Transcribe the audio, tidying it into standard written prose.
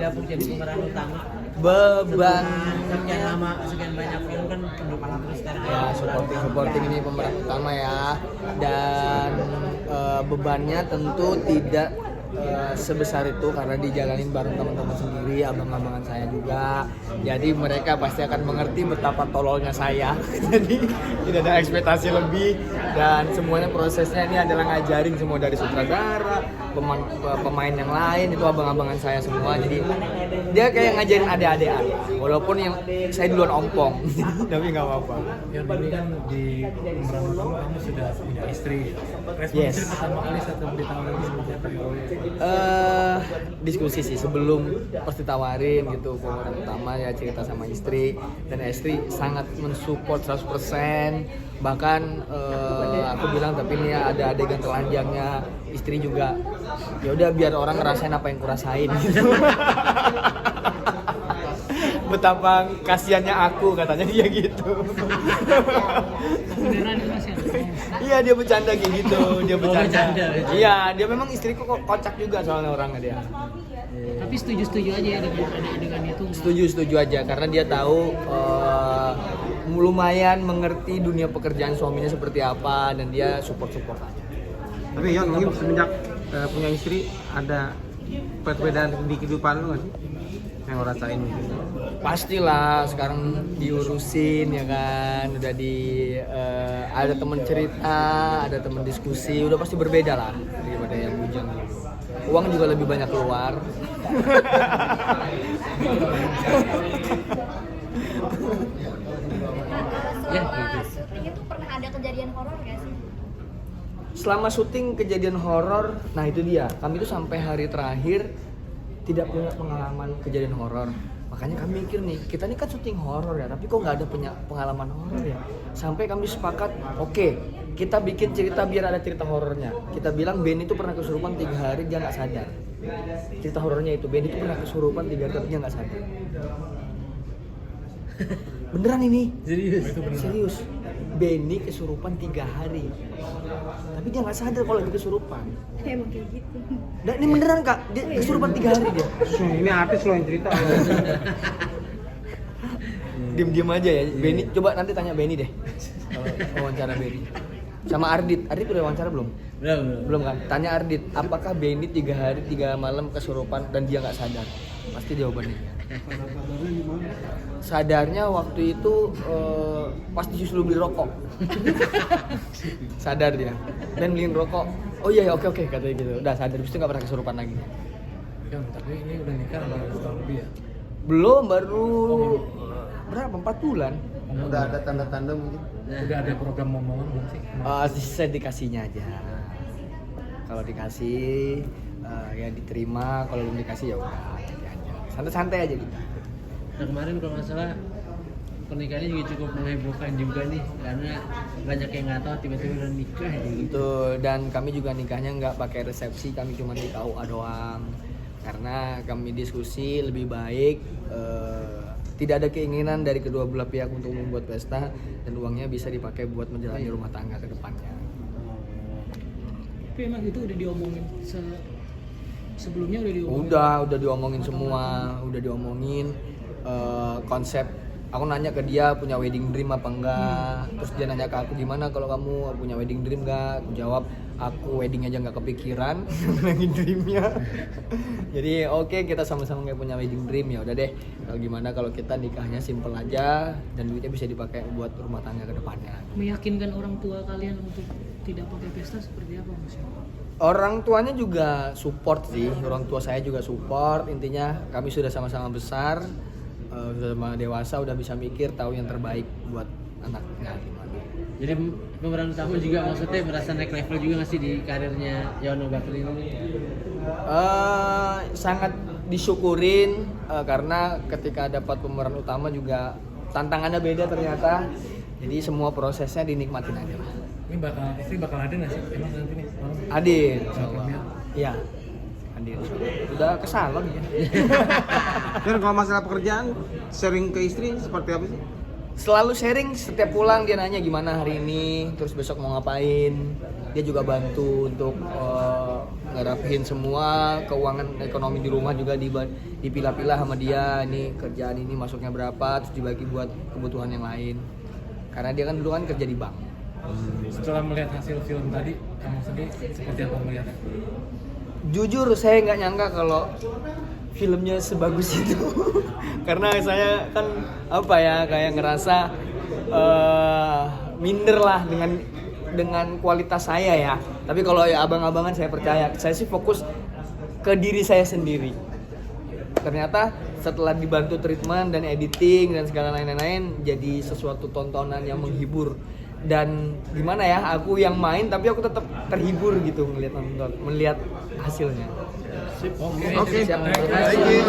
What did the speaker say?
Dapur jadi pemeran utama. Beban Sekian lama, sekian banyak film kan terus sekarang. ya supporting ini pemeran utama ya, dan bebannya tentu tidak sebesar itu karena dijalanin bareng teman-teman sendiri, abang-abangan saya juga. Jadi mereka pasti akan mengerti betapa tololnya saya. Jadi tidak ada ekspektasi lebih, dan semuanya prosesnya ini adalah ngajarin semua dari sutradara, pemain yang lain itu abang-abangan saya semua. Jadi dia kayak ngajarin adik-adik, walaupun yang saya duluan ompong. Tapi nggak apa-apa. Yang ini kan di pemeran utama kamu sudah punya istri. Respon Yes. istri pertama kali setelah ditawarin seperti apa? Diskusi sih sebelum pas ditawarin gitu pemeran utama, ya cerita sama istri, dan istri sangat mensupport 100%. Bahkan aku bilang tapi ini ada adegan telanjangnya, istri juga ya udah biar orang ngerasain apa yang kurasain gitu. Betapa kasihannya aku, katanya dia gitu. Beneran itu Mas ya? Iya, dia bercanda kayak gitu, dia bercanda. bercanda. Iya, dia memang istriku kok kocak juga soalnya orangnya dia. Tapi setuju-setuju aja ya dengan ada adegan itu. Setuju aja karena dia tahu lumayan mengerti dunia pekerjaan suaminya seperti apa, dan dia support aja. Tapi Yon, mungkin semenjak punya istri ada perbedaan di kehidupan lu nggak sih yang lo rasain gitu? Pastilah sekarang diurusin ya kan, udah ada temen cerita, ada temen diskusi, udah pasti berbeda lah daripada yang bujang gitu. Uang juga lebih banyak keluar. Selama syuting itu pernah ada kejadian horor nggak sih? Selama syuting kejadian horor, nah itu dia, kami tuh sampai hari terakhir tidak punya pengalaman kejadian horor. Makanya kami mikir nih, kita ini kan syuting horor ya, tapi kok nggak ada pengalaman horor ya. Sampai kami sepakat, oke, kita bikin cerita biar ada cerita horornya. Kita bilang Benny itu pernah kesurupan 3 hari dia nggak sadar. Cerita horornya itu, Benny itu pernah kesurupan 3 hari tapi dia nggak sadar. Beneran ini? Serius. Benny kesurupan 3 hari, tapi dia nggak sadar kalau lagi kesurupan. Emang kayak gitu. Dan ini beneran Kak, dia kesurupan 3 hari dia. Ini artis lo yang cerita. Diem aja ya. Benny, coba nanti tanya Benny deh. Kalau wawancara Benny. Sama Ardit udah wawancara belum? Belum kan? Tanya Ardit, apakah Benny 3 hari 3 malam kesurupan dan dia nggak sadar? Pasti jawabannya iya. Sadarnya waktu itu pas disuruh beli rokok. Sadar dia. Dan beliin rokok. Oh iya oke katanya gitu. Udah sadar, habis itu nggak pernah kesurupan lagi. Yon, tapi ini udah nikah baru setahun lebih ya? Belum, baru berapa? 4 bulan. Udah ada tanda-tanda mungkin. Udah ada program momongan belum sih? Saya dikasihnya aja. Kalau dikasih ya diterima, kalau belum dikasih ya udah aja. Santai-santai aja gitu. Nah kemarin kalau nggak salah pernikahannya juga cukup menghebohkan juga nih, karena banyak yang nggak tahu tiba-tiba udah nikah gitu. Betul, dan kami juga nikahnya nggak pakai resepsi, kami cuma di KUA doang. Karena kami diskusi lebih baik tidak ada keinginan dari kedua belah pihak untuk membuat pesta, dan uangnya bisa dipakai buat menjalani rumah tangga ke depannya. Tapi emang itu udah diomongin sebelumnya udah diomongin. Udah diomongin semua, udah diomongin konsep. Aku nanya ke dia punya wedding dream apa enggak, terus dia nanya ke aku gimana kalau kamu punya wedding dream enggak. Aku jawab aku wedding aja nggak kepikiran, lagi dreamnya. Jadi oke, kita sama-sama nggak punya wedding dream, ya udah deh. Kalau gimana kalau kita nikahnya simple aja dan duitnya bisa dipakai buat rumah tangga ke depannya. Meyakinkan orang tua kalian untuk tidak pakai pesta seperti apa Mas? Orang tuanya juga support sih, orang tua saya juga support. Intinya kami sudah sama-sama besar, sudah sama dewasa, udah bisa mikir, tahu yang terbaik buat anaknya gimana. Jadi pemeran utama juga maksudnya merasa naik level juga nggak sih di karirnya Yono Bakri ini? Sangat disyukurin karena ketika dapat pemeran utama juga tantangannya beda ternyata. Jadi semua prosesnya dinikmatin aja lah. Ini istri bakal ada nggak sih? Emang nanti nih malam? Hadir, insyaallah. Iya, hadir. Udah ke salon ya. Dan kalau masalah pekerjaan, sharing ke istri seperti apa sih? Selalu sharing, setiap pulang dia nanya gimana hari ini, terus besok mau ngapain. Dia juga bantu untuk ngerapihin semua keuangan ekonomi di rumah juga dipilah-pilah sama dia, ini kerjaan ini masuknya berapa terus dibagi buat kebutuhan yang lain karena dia kan dulu kan kerja di bank. Setelah melihat hasil film tadi, kamu sendiri seperti apa melihatnya? Jujur saya nggak nyangka kalau filmnya sebagus itu karena saya kan apa ya kayak ngerasa minder lah dengan kualitas saya ya. Tapi kalau ya abang-abangan saya percaya, saya sih fokus ke diri saya sendiri. Ternyata setelah dibantu treatment dan editing dan segala lain-lain jadi sesuatu tontonan yang menghibur. Dan gimana ya, aku yang main tapi aku tetap terhibur gitu melihat hasilnya. Oke. Oke. Siap. Thank you.